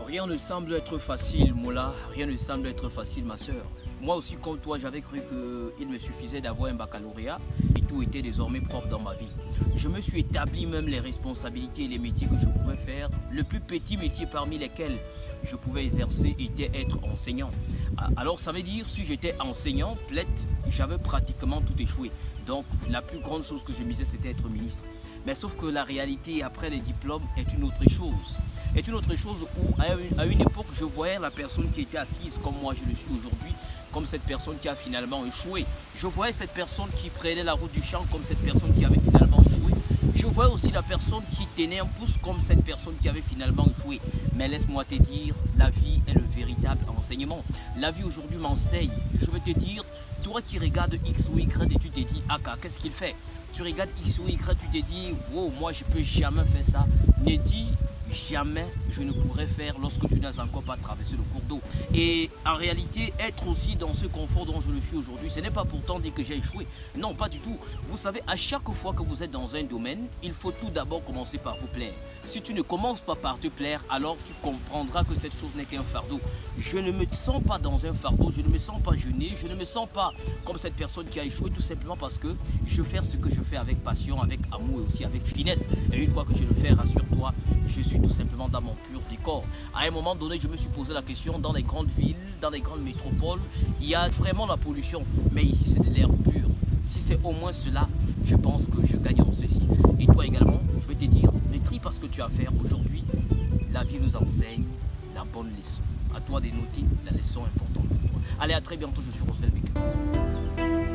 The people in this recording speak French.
Rien ne semble être facile, Mola. Rien ne semble être facile, ma soeur. Moi aussi, comme toi, j'avais cru qu'il me suffisait d'avoir un baccalauréat et tout était désormais propre dans ma vie. Je me suis établi même les responsabilités et les métiers que je pouvais faire. Le plus petit métier parmi lesquels je pouvais exercer était être enseignant. Alors ça veut dire, si j'étais enseignant, j'avais pratiquement tout échoué. Donc la plus grande chose que je misais, c'était être ministre. Mais sauf que la réalité après les diplômes est une autre chose. Est une autre chose où à une époque je voyais la personne qui était assise comme moi je le suis aujourd'hui, comme cette personne qui a finalement échoué. Je voyais cette personne qui prenait la route du champ comme cette personne qui avait finalement échoué. Je voyais aussi la personne qui tenait un pouce comme cette personne qui avait finalement échoué. Mais laisse-moi te dire, la vie est le véritable enseignement. La vie aujourd'hui m'enseigne. Je veux te dire, toi qui regardes X ou Y et tu te dis, Aka, qu'est-ce qu'il fait? Tu regardes X ou Y, tu te dis, wow, moi je peux jamais faire ça. Ne dis jamais je ne pourrais faire lorsque tu n'as encore pas traversé le cours d'eau. Et en réalité, être aussi dans ce confort dont je le suis aujourd'hui, ce n'est pas pourtant dire que j'ai échoué. Non, pas du tout. Vous savez, à chaque fois que vous êtes dans un domaine, il faut tout d'abord commencer par vous plaire. Si tu ne commences pas par te plaire, alors tu comprendras que cette chose n'est qu'un fardeau. Je ne me sens pas dans un fardeau, je ne me sens pas gêné, je ne me sens pas comme cette personne qui a échoué, tout simplement parce que je fais ce que je fais avec passion, avec amour et aussi avec finesse. Et une fois que je le fais, rassure-toi, je suis tout simplement dans mon pur décor. À un moment donné, je me suis posé la question, dans les grandes villes, dans les grandes métropoles, il y a vraiment la pollution. Mais ici, c'est de l'air pur. Si c'est au moins cela, je pense que je gagne en ceci. Et toi également, je vais te dire, ne trie pas ce que tu as à faire aujourd'hui. La vie nous enseigne la bonne leçon. À toi de noter la leçon importante pour toi. Allez, à très bientôt, je suis Roswell Baker.